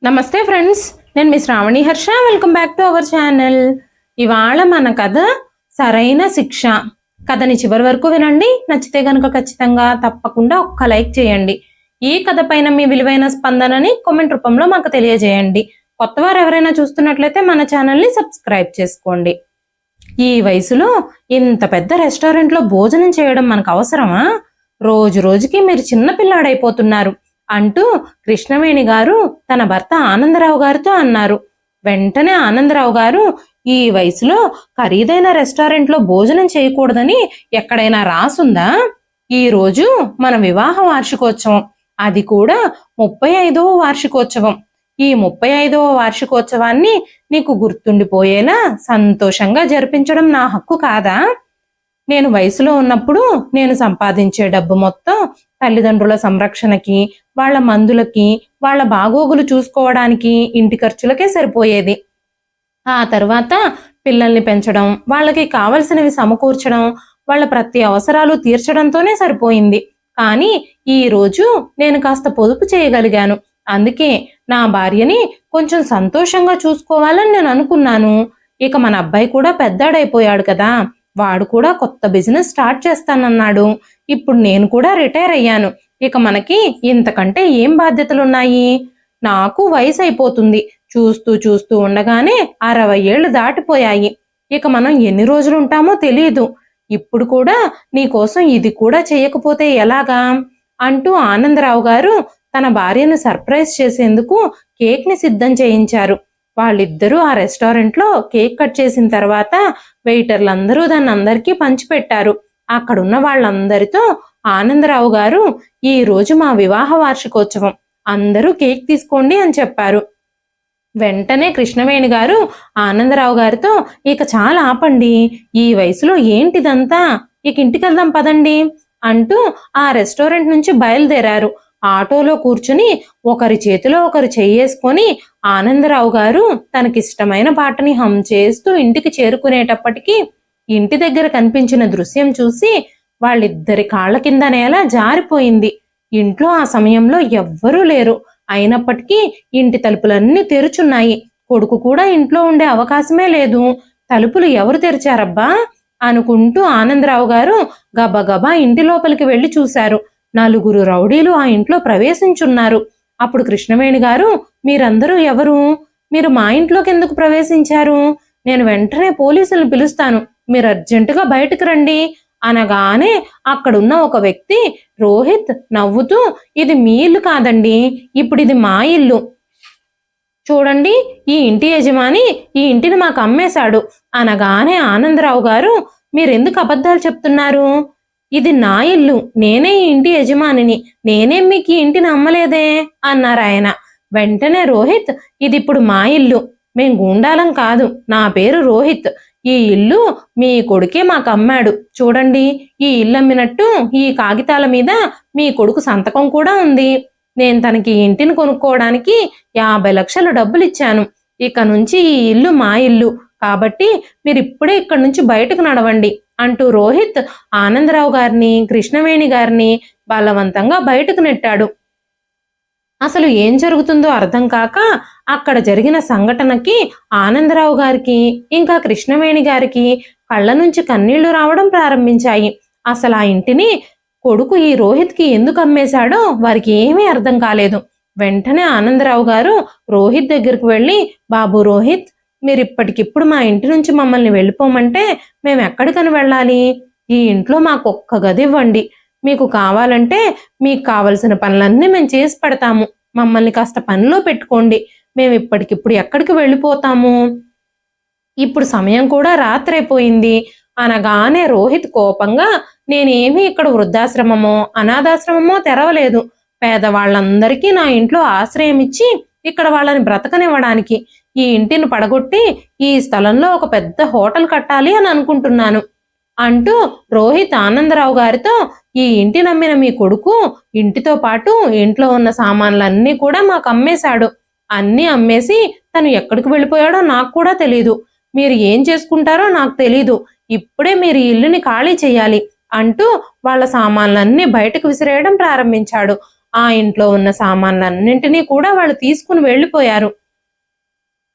నమస్తే ఫ్రెండ్స్, నేను మీ Shravani Harsha. Welcome back to our channel. ఇవాళ మన కథ సరైన శిక్ష. కథని చివరి వరకు వినండి. నచ్చితే కనుక ఖచ్చితంగా తప్పకుండా ఒక్క లైక్ చేయండి. ఈ కథ పైన మీ విలువైన స్పందనని కామెంట్ రూపంలో మాకు తెలియజేయండి. కొత్తవారు ఎవరైనా చూస్తున్నట్లయితే మన ఛానల్ని సబ్స్క్రైబ్ చేసుకోండి. ఈ వయసులో ఇంత పెద్ద రెస్టారెంట్లో భోజనం చేయడం మనకు అవసరమా? రోజు రోజుకి మీరు చిన్నపిల్లాడైపోతున్నారు అంటూ కృష్ణవేణి గారు తన భర్త ఆనందరావు గారితో అన్నారు. వెంటనే ఆనందరావు గారు, ఈ వయసులో ఖరీదైన రెస్టారెంట్లో భోజనం చేయకూడదని ఎక్కడైనా రాసుందా? ఈ రోజు మన వివాహ వార్షికోత్సవం, అది కూడా 35వ వార్షికోత్సవం. ఈ 35వ వార్షికోత్సవాన్ని నీకు గుర్తుండిపోయేలా సంతోషంగా జరిపించడం నా హక్కు కాదా? నేను వయసులో ఉన్నప్పుడు నేను సంపాదించే డబ్బు మొత్తం తల్లిదండ్రుల సంరక్షణకి, వాళ్ళ మందులకి, వాళ్ళ బాగోగులు చూసుకోవడానికి, ఇంటి ఖర్చులకే సరిపోయేది. ఆ తర్వాత పిల్లల్ని పెంచడం, వాళ్ళకి కావలసినవి సమకూర్చడం, వాళ్ళ ప్రతి అవసరాలు తీర్చడంతోనే సరిపోయింది. కానీ ఈ రోజు నేను కాస్త పొదుపు చేయగలిగాను. అందుకే నా భార్యని కొంచెం సంతోషంగా చూసుకోవాలని నేను అనుకున్నాను. ఇక మన అబ్బాయి కూడా పెద్దాడైపోయాడు కదా, వాడు కూడా కొత్త బిజినెస్ స్టార్ట్ చేస్తానన్నాడు. ఇప్పుడు నేను కూడా రిటైర్ అయ్యాను. ఇక మనకి ఇంతకంటే ఏం బాధ్యతలున్నాయి? నాకు వయసు అయిపోతుంది. చూస్తూ చూస్తూ ఉండగానే 60 ఏళ్లు దాటిపోయాయి. ఇక మనం ఎన్ని రోజులు ఉంటామో తెలియదు. ఇప్పుడు కూడా నీకోసం ఇది కూడా చేయకపోతే ఎలాగా అంటూ ఆనందరావు గారు తన భార్యను సర్ప్రైజ్ చేసేందుకు కేక్ ని సిద్ధం చేయించారు. వాళ్ళిద్దరూ ఆ రెస్టారెంట్లో కేక్ కట్ చేసిన తర్వాత వెయిటర్లందరూ దాన్ని అందరికీ పంచిపెట్టారు. అక్కడున్న వాళ్ళందరితో ఆనందరావు గారు, ఈ రోజు మా వివాహ వార్షికోత్సవం, అందరూ కేక్ తీసుకోండి అని చెప్పారు. వెంటనే కృష్ణవేణి గారు ఆనందరావు గారితో, ఇక చాలా ఆపండి, ఈ వయసులో ఏంటిదంతా, ఇక ఇంటికెళ్దాం పదండి అంటూ ఆ రెస్టారెంట్ నుంచి బయలుదేరారు. ఆటోలో కూర్చుని ఒకరి చేతిలో ఒకరు చెయ్యేసుకొని ఆనందరావు గారు తనకిష్టమైన పాటని హమ్ చేస్తూ ఇంటికి చేరుకునేటప్పటికీ ఇంటి దగ్గర కనిపించిన దృశ్యం చూసి వాళ్ళిద్దరి కాళ్ల కింద నేల జారిపోయింది. ఇంట్లో ఆ సమయంలో ఎవ్వరూ లేరు. అయినప్పటికీ ఇంటి తలుపులన్నీ తెరుచున్నాయి. కొడుకు కూడా ఇంట్లో ఉండే అవకాశమే లేదు. తలుపులు ఎవరు తెరిచారబ్బా అనుకుంటూ ఆనందరావు గారు గబగబా ఇంటి లోపలికి వెళ్లి చూశారు. 4 రౌడీలు ఆ ఇంట్లో ప్రవేశించున్నారు. అప్పుడు కృష్ణవేణి గారు, మీరందరూ ఎవరు? మీరు మా ఇంట్లోకి ఎందుకు ప్రవేశించారు? నేను వెంటనే పోలీసులను పిలుస్తాను, మీరు అర్జెంటుగా బయటకు రండి అనగానే అక్కడున్న ఒక వ్యక్తి రోహిత్ నవ్వుతూ, ఇది మీ ఇల్లు కాదండి, ఇప్పుడు ఇది మా ఇల్లు. చూడండి, ఈ ఇంటి యజమాని ఈ ఇంటిని మాకు అమ్మేశాడు అనగానే ఆనందరావు గారు, మీరెందుకు అబద్ధాలు చెప్తున్నారు? ఇది నా ఇల్లు, నేనే ఈ ఇంటి యజమానిని, నేనేం మీకు ఈ ఇంటిని అమ్మలేదే అన్నారు ఆయన. వెంటనే రోహిత్, ఇది ఇప్పుడు మా ఇల్లు, మేం గూండాలం కాదు, నా పేరు రోహిత్, ఈ ఇల్లు మీ కొడుకే మాకు అమ్మాడు. చూడండి, ఈ ఇల్లు అమ్మినట్టు ఈ కాగితాల మీద మీ కొడుకు సంతకం కూడా ఉంది. నేను తనకి ఇంటిని కొనుక్కోవడానికి 50 లక్షలు డబ్బులు ఇచ్చాను. ఇక నుంచి ఈ ఇల్లు మా ఇల్లు, కాబట్టి మీరు ఇప్పుడే ఇక్కడి నుంచి బయటకు నడవండి అంటూ రోహిత్ ఆనందరావు గారిని, కృష్ణవేణి గారిని బలవంతంగా బయటకు నెట్టాడు. అసలు ఏం జరుగుతుందో అర్థం కాక అక్కడ జరిగిన సంఘటనకి ఆనందరావు గారికి ఇంకా కృష్ణవేణి గారికి కళ్ళ నుంచి కన్నీళ్లు రావడం ప్రారంభించాయి. అసలు ఆ ఇంటిని కొడుకు ఈ రోహిత్కి ఎందుకు అమ్మేశాడో వారికి ఏమీ అర్థం కాలేదు. వెంటనే ఆనందరావు గారు రోహిత్ దగ్గరకు వెళ్ళి, బాబు రోహిత్, మీరు ఇప్పటికిప్పుడు మా ఇంటి నుంచి మమ్మల్ని వెళ్ళిపోమంటే మేము ఎక్కడికని వెళ్ళాలి? ఈ ఇంట్లో మాకు ఒక్క గది ఇవ్వండి. మీకు కావాలంటే మీకు కావలసిన పనులన్నీ మేము చేసి పెడతాము. మమ్మల్ని కాస్త పనిలో పెట్టుకోండి. మేము ఇప్పటికిప్పుడు ఎక్కడికి వెళ్ళిపోతాము? ఇప్పుడు సమయం కూడా రాత్రైపోయింది అనగానే రోహిత్ కోపంగా, నేనేమీ ఇక్కడ వృద్ధాశ్రమమో అనాథాశ్రమమో తెరవలేదు. పేదవాళ్ళందరికీ నా ఇంట్లో ఆశ్రయం ఇచ్చి ఇక్కడ వాళ్ళని బ్రతకనివ్వడానికి ఈ ఇంటిని పడగొట్టి ఈ స్థలంలో ఒక పెద్ద హోటల్ కట్టాలి అని అనుకుంటున్నాను అంటూ రోహిత్ ఆనందరావు గారితో, ఈ ఇంటి నమ్మిన మీ కొడుకు ఇంటితో పాటు ఇంట్లో ఉన్న సామాన్లన్నీ కూడా మాకు అమ్మేశాడు. అన్నీ అమ్మేసి తను ఎక్కడికి వెళ్ళిపోయాడో నాకు కూడా తెలీదు. మీరు ఏం చేసుకుంటారో నాకు తెలీదు. ఇప్పుడే మీరు ఇల్లుని ఖాళీ చేయాలి అంటూ వాళ్ళ సామాన్లన్నీ బయటకు విసిరేయడం ప్రారంభించాడు. ఆ ఇంట్లో ఉన్న సామాన్లన్నింటినీ కూడా వాళ్ళు తీసుకుని వెళ్ళిపోయారు.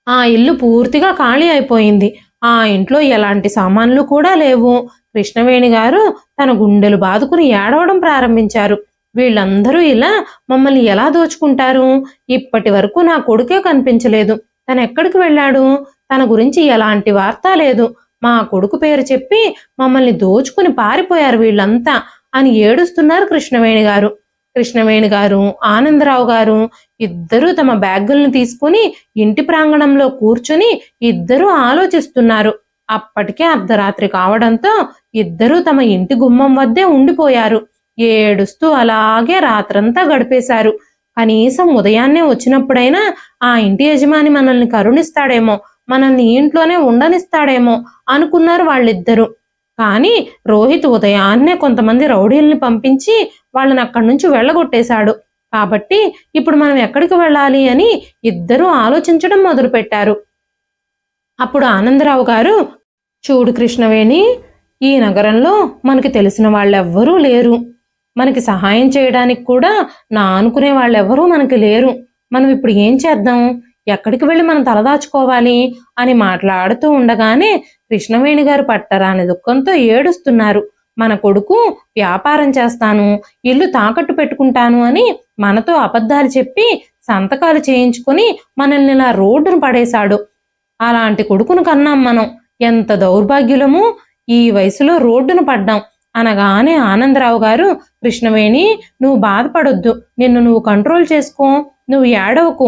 ఆ ఇల్లు పూర్తిగా ఖాళీ అయిపోయింది. ఆ ఇంట్లో ఎలాంటి సామాన్లు కూడా లేవు. కృష్ణవేణి గారు తన గుండెలు బాదుకుని ఏడవడం ప్రారంభించారు. వీళ్ళందరూ ఇలా మమ్మల్ని ఎలా దోచుకుంటారు? ఇప్పటి వరకు నా కొడుకే కనిపించలేదు. తనెక్కడికి వెళ్ళాడు? తన గురించి ఎలాంటి వార్త లేదు. మా కొడుకు పేరు చెప్పి మమ్మల్ని దోచుకుని పారిపోయారు వీళ్ళంతా అని ఏడుస్తున్నారు కృష్ణవేణి గారు. కృష్ణవేణి గారు, ఆనందరావు గారు ఇద్దరూ తమ బ్యాగుల్ని తీసుకుని ఇంటి ప్రాంగణంలో కూర్చుని ఇద్దరూ ఆలోచిస్తున్నారు. అప్పటికే అర్ధరాత్రి కావడంతో ఇద్దరూ తమ ఇంటి గుమ్మం వద్దే ఉండిపోయారు. ఏడుస్తూ అలాగే రాత్రంతా గడిపేశారు. కనీసం ఉదయాన్నే వచ్చినప్పుడైనా ఆ ఇంటి యజమాని మనల్ని కరుణిస్తాడేమో, మనల్ని ఇంట్లోనే ఉండనిస్తాడేమో అనుకున్నారు వాళ్ళిద్దరూ. కానీ రోహిత్ ఉదయాన్నే కొంతమంది రౌడీల్ని పంపించి వాళ్ళని అక్కడి నుంచి వెళ్ళగొట్టేశాడు. కాబట్టి ఇప్పుడు మనం ఎక్కడికి వెళ్ళాలి అని ఇద్దరూ ఆలోచించడం మొదలుపెట్టారు. అప్పుడు ఆనందరావు గారు, చూడు కృష్ణవేణి, ఈ నగరంలో మనకి తెలిసిన వాళ్ళెవ్వరూ లేరు. మనకి సహాయం చేయడానికి కూడా నా అనుకునే వాళ్ళెవ్వరూ మనకి లేరు. మనం ఇప్పుడు ఏం చేద్దాం? ఎక్కడికి వెళ్ళి మనం తలదాచుకోవాలి అని మాట్లాడుతూ ఉండగానే కృష్ణవేణి గారు పట్టరాని దుఃఖంతో ఏడుస్తున్నారు. మన కొడుకు వ్యాపారం చేస్తాను, ఇల్లు తాకట్టు పెట్టుకుంటాను అని మనతో అబద్ధాలు చెప్పి సంతకాలు చేయించుకుని మనల్ని ఇలా రోడ్డును పడేశాడు. అలాంటి కొడుకును కన్నాం మనం. ఎంత దౌర్భాగ్యులము! ఈ వయసులో రోడ్డును పడ్డాం అనగానే ఆనందరావు గారు, కృష్ణవేణి, నువ్వు బాధపడొద్దు, నిన్ను నువ్వు కంట్రోల్ చేసుకో, నువ్వు ఏడవకు.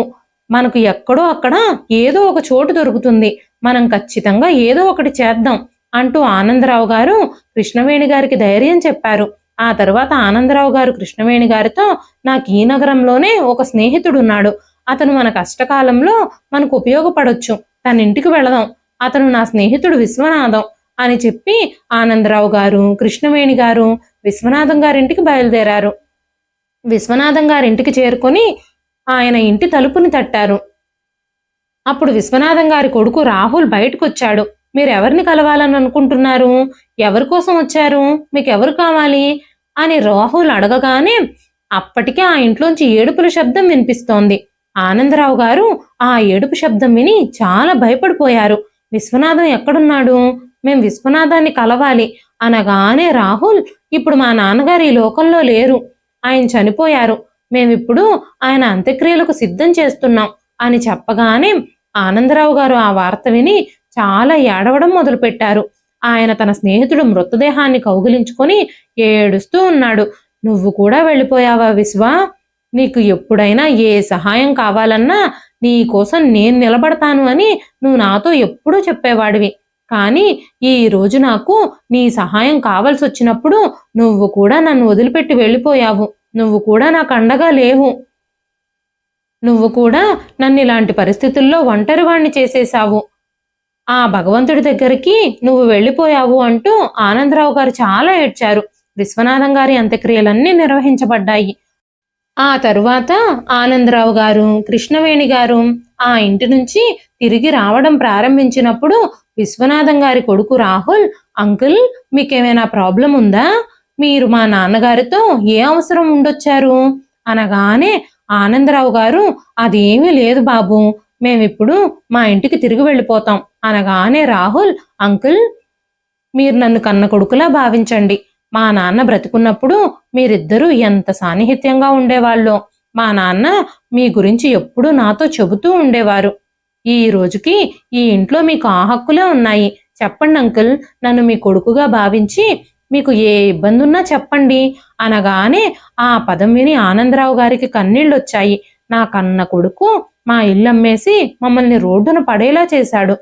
మనకు ఎక్కడో అక్కడ ఏదో ఒక చోటు దొరుకుతుంది, మనం ఖచ్చితంగా ఏదో ఒకటి చేద్దాం అంటూ ఆనందరావు గారు కృష్ణవేణి గారికి ధైర్యం చెప్పారు. ఆ తర్వాత ఆనందరావు గారు కృష్ణవేణి గారితో, నాకు ఈ నగరంలోనే ఒక స్నేహితుడున్నాడు. అతను మన కష్టకాలంలో మనకు ఉపయోగపడొచ్చు. తన ఇంటికి వెళదాం. అతను నా స్నేహితుడు విశ్వనాథం అని చెప్పి ఆనందరావు గారు, కృష్ణవేణి గారు విశ్వనాథం గారింటికి బయలుదేరారు. విశ్వనాథం గారింటికి చేరుకొని ఆయన ఇంటి తలుపుని తట్టారు. అప్పుడు విశ్వనాథం గారి కొడుకు రాహుల్ బయటకొచ్చాడు. మీరెవరిని కలవాలని అనుకుంటున్నారు? ఎవరి కోసం వచ్చారు? మీకెవరు కావాలి అని రాహుల్ అడగగానే అప్పటికే ఆ ఇంట్లోంచి ఏడుపుల శబ్దం వినిపిస్తోంది. ఆనందరావు గారు ఆ ఏడుపు శబ్దం విని చాలా భయపడిపోయారు. విశ్వనాథం ఎక్కడున్నాడు? మేం విశ్వనాథాన్ని కలవాలి అనగానే రాహుల్, ఇప్పుడు మా నాన్నగారు ఈ లోకంలో లేరు, ఆయన చనిపోయారు. మేమిప్పుడు ఆయన అంత్యక్రియలకు సిద్ధం చేస్తున్నాం అని చెప్పగానే ఆనందరావు గారు ఆ వార్త విని చాలా ఏడవడం మొదలుపెట్టారు. ఆయన తన స్నేహితుడు మృతదేహాన్ని కౌగిలించుకొని ఏడుస్తూ ఉన్నాడు. నువ్వు కూడా వెళ్ళిపోయావా విశ్వా? నీకు ఎప్పుడైనా ఏ సహాయం కావాలన్నా నీ కోసం నేను నిలబడతాను అని నువ్వు నాతో ఎప్పుడూ చెప్పేవాడివి. కానీ ఈ రోజు నాకు నీ సహాయం కావాల్సి వచ్చినప్పుడు నువ్వు కూడా నన్ను వదిలిపెట్టి వెళ్ళిపోయావు. నువ్వు కూడా నాకు అండగా లేవు. నువ్వు కూడా నన్ను ఇలాంటి పరిస్థితుల్లో ఒంటరివాణ్ణి చేసేశావు. ఆ భగవంతుడి దగ్గరికి నువ్వు వెళ్ళిపోయావు అంటూ ఆనందరావు గారు చాలా ఏడ్చారు. విశ్వనాథం గారి అంత్యక్రియలన్నీ నిర్వహించబడ్డాయి. ఆ తరువాత ఆనందరావు గారు, కృష్ణవేణి గారు ఆ ఇంటి నుంచి తిరిగి రావడం ప్రారంభించినప్పుడు విశ్వనాథం గారి కొడుకు రాహుల్, అంకుల్, మీకేమైనా ప్రాబ్లం ఉందా? మీరు మా నాన్నగారితో ఏ అవసరం ఉండొచ్చారు అనగానే ఆనందరావు గారు, అదేమీ లేదు బాబు, మేమిప్పుడు మా ఇంటికి తిరిగి వెళ్ళిపోతాం అనగానే రాహుల్, అంకుల్, మీరు నన్ను కన్న కొడుకులా భావించండి. మా నాన్న బ్రతికున్నప్పుడు మీరిద్దరూ ఎంత సాన్నిహిత్యంగా ఉండేవాళ్ళో. మా నాన్న మీ గురించి ఎప్పుడూ నాతో చెబుతూ ఉండేవారు. ఈ రోజుకి ఈ ఇంట్లో మీకు ఆ హక్కులే ఉన్నాయి. చెప్పండి అంకుల్, నన్ను మీ కొడుకుగా భావించి మీకు ఏ ఇబ్బంది ఉన్నా చెప్పండి అనగానే ఆ పదం విని ఆనందరావు గారికి కన్నీళ్ళొచ్చాయి. నా కన్న కొడుకు మా ఇల్లు అమ్మేసి మమ్మల్ని రోడ్డున పడేలా చేశాడు.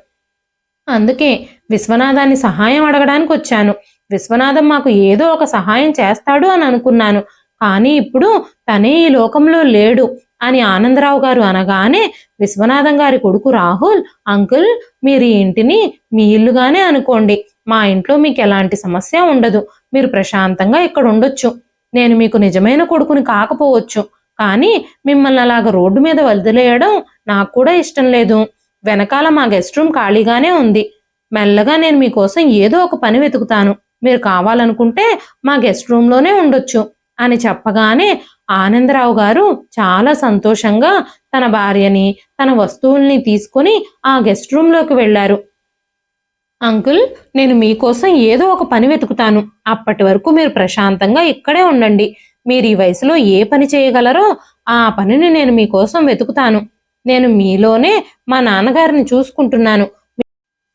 అందుకే విశ్వనాథాన్ని సహాయం అడగడానికి వచ్చాను. విశ్వనాథం మాకు ఏదో ఒక సహాయం చేస్తాడు అని అనుకున్నాను. కానీ ఇప్పుడు తనే ఈ లోకంలో లేడు అని ఆనందరావు గారు అనగానే విశ్వనాథం గారి కొడుకు రాహుల్, అంకుల్, మీరు ఈ ఇంటిని మీ ఇల్లుగానే అనుకోండి. మా ఇంట్లో మీకు ఎలాంటి సమస్య ఉండదు. మీరు ప్రశాంతంగా ఇక్కడ ఉండొచ్చు. నేను మీకు నిజమైన కొడుకుని కాకపోవచ్చు, కానీ మిమ్మల్ని అలాగ రోడ్డు మీద వదిలేయడం నాకు కూడా ఇష్టం లేదు. వెనకాల మా గెస్ట్ రూమ్ ఖాళీగానే ఉంది. మెల్లగా నేను మీకోసం ఏదో ఒక పని వెతుకుతాను. మీరు కావాలనుకుంటే మా గెస్ట్ రూమ్లోనే ఉండొచ్చు అని చెప్పగానే ఆనందరావు గారు చాలా సంతోషంగా తన భార్యని తన వస్తువుల్ని తీసుకుని ఆ గెస్ట్ రూమ్లోకి వెళ్లారు. అంకుల్, నేను మీకోసం ఏదో ఒక పని వెతుకుతాను. అప్పటి వరకు మీరు ప్రశాంతంగా ఇక్కడే ఉండండి. మీరు ఈ వయసులో ఏ పని చేయగలరో ఆ పనిని నేను మీకోసం వెతుకుతాను. నేను మీలోనే మా నాన్నగారిని చూసుకుంటున్నాను.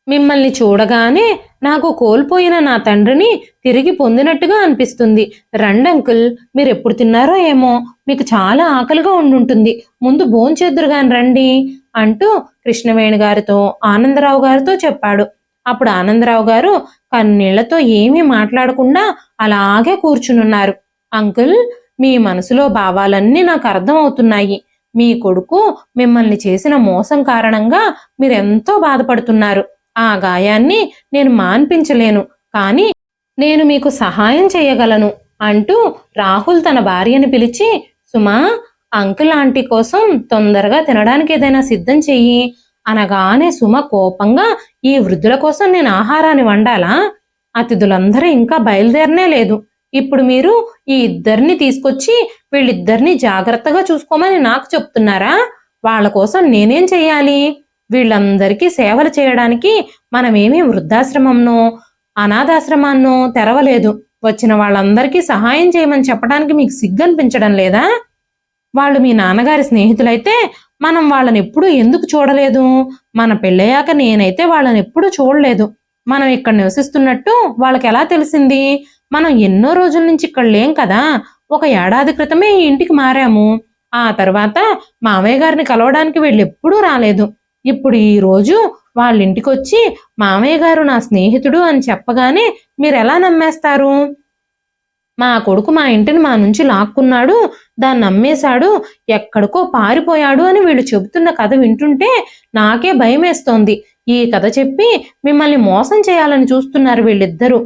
మిమ్మల్ని చూడగానే నాకు కోల్పోయిన నా తండ్రిని తిరిగి పొందినట్టుగా అనిపిస్తుంది. రండి అంకుల్, మీరు ఎప్పుడు తిన్నారో ఏమో, మీకు చాలా ఆకలిగా ఉండుంటుంది. ముందు భోంచేద్దురుగాని రండి అంటూ కృష్ణవేణి గారితో ఆనందరావు గారితో చెప్పాడు. అప్పుడు ఆనందరావు గారు కన్నీళ్లతో ఏమీ మాట్లాడకుండా అలాగే కూర్చునున్నారు. అంకుల్, మీ మనసులో భావాలన్నీ నాకు అర్థం అవుతున్నాయి. మీ కొడుకు మిమ్మల్ని చేసిన మోసం కారణంగా మీరెంతో బాధపడుతున్నారు. ఆ గాయాన్ని నేను మాన్పించలేను, కానీ నేను మీకు సహాయం చేయగలను అంటూ రాహుల్ తన భార్యని పిలిచి, సుమా, అంకుల్ ఆంటీ కోసం తొందరగా తినడానికి ఏదైనా సిద్ధం చెయ్యి అనగానే సుమ కోపంగా, ఈ వృద్ధుల కోసం నేను ఆహారాన్ని వండాలా? అతిథులందరూ ఇంకా బయలుదేరనే లేదు. ఇప్పుడు మీరు ఈ ఇద్దరిని తీసుకొచ్చి వీళ్ళిద్దరిని జాగ్రత్తగా చూసుకోమని నాకు చెప్తున్నారా? వాళ్ళ కోసం నేనేం చెయ్యాలి? వీళ్ళందరికీ సేవలు చేయడానికి మనమేమీ వృద్ధాశ్రమంనో అనాథాశ్రమాన్నో తెరవలేదు. వచ్చిన వాళ్ళందరికీ సహాయం చేయమని చెప్పడానికి మీకు సిగ్గనిపించడం లేదా? వాళ్ళు మీ నాన్నగారి స్నేహితులైతే మనం వాళ్ళని ఎప్పుడూ ఎందుకు చూడలేదు? మన పెళ్ళయ్యాక నేనైతే వాళ్ళని ఎప్పుడూ చూడలేదు. మనం ఇక్కడ నివసిస్తున్నట్టు వాళ్ళకి ఎలా తెలిసింది? మనం ఎన్నో రోజుల నుంచి ఇక్కడ లేం కదా. 1 ఏడాది క్రితమే ఈ ఇంటికి మారాము. ఆ తర్వాత మామయ్య గారిని కలవడానికి వీళ్ళు ఎప్పుడూ రాలేదు. ఇప్పుడు ఈ రోజు వాళ్ళ ఇంటికొచ్చి మామయ్య గారు నా స్నేహితుడు అని చెప్పగానే మీరెలా నమ్మేస్తారు? మా కొడుకు మా ఇంటిని మా నుంచి లాక్కున్నాడు, దాన్ని అమ్మేశాడు, ఎక్కడికో పారిపోయాడు అని వీళ్ళు చెబుతున్న కథ వింటుంటే నాకే భయమేస్తోంది. ఈ కథ చెప్పి మిమ్మల్ని మోసం చేయాలని చూస్తున్నారు వీళ్ళిద్దరూ.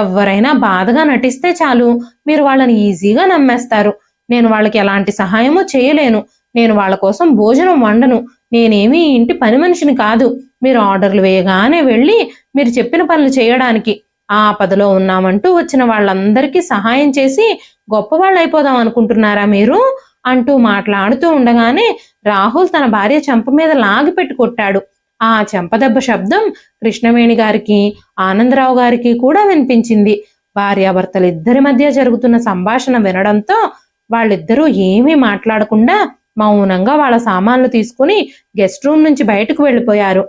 ఎవరైనా బాధగా నటిస్తే చాలు, మీరు వాళ్ళని ఈజీగా నమ్మేస్తారు. నేను వాళ్ళకి ఎలాంటి సహాయమూ చేయలేను. నేను వాళ్ళ కోసం భోజనం వండను. నేనేమీ ఇంటి పని మనిషిని కాదు. మీరు ఆర్డర్లు వేయగానే వెళ్ళి మీరు చెప్పిన పనులు చేయడానికి. ఆపదలో ఉన్నామంటూ వచ్చిన వాళ్ళందరికీ సహాయం చేసి గొప్పవాళ్ళు అయిపోదాం అనుకుంటున్నారా మీరు అంటూ మాట్లాడుతూ ఉండగానే రాహుల్ తన భార్య చెంప మీద లాగిపెట్టి కొట్టాడు. ఆ చెంపదెబ్బ శబ్దం కృష్ణవేణి గారికి ఆనందరావు గారికి కూడా వినిపించింది. భార్యాభర్తలిద్దరి మధ్య జరుగుతున్న సంభాషణ వినడంతో వాళ్ళిద్దరూ ఏమీ మాట్లాడకుండా మౌనంగా వాళ్ళ సామాన్లు తీసుకుని గెస్ట్ రూమ్ నుంచి బయటకు వెళ్ళిపోయారు.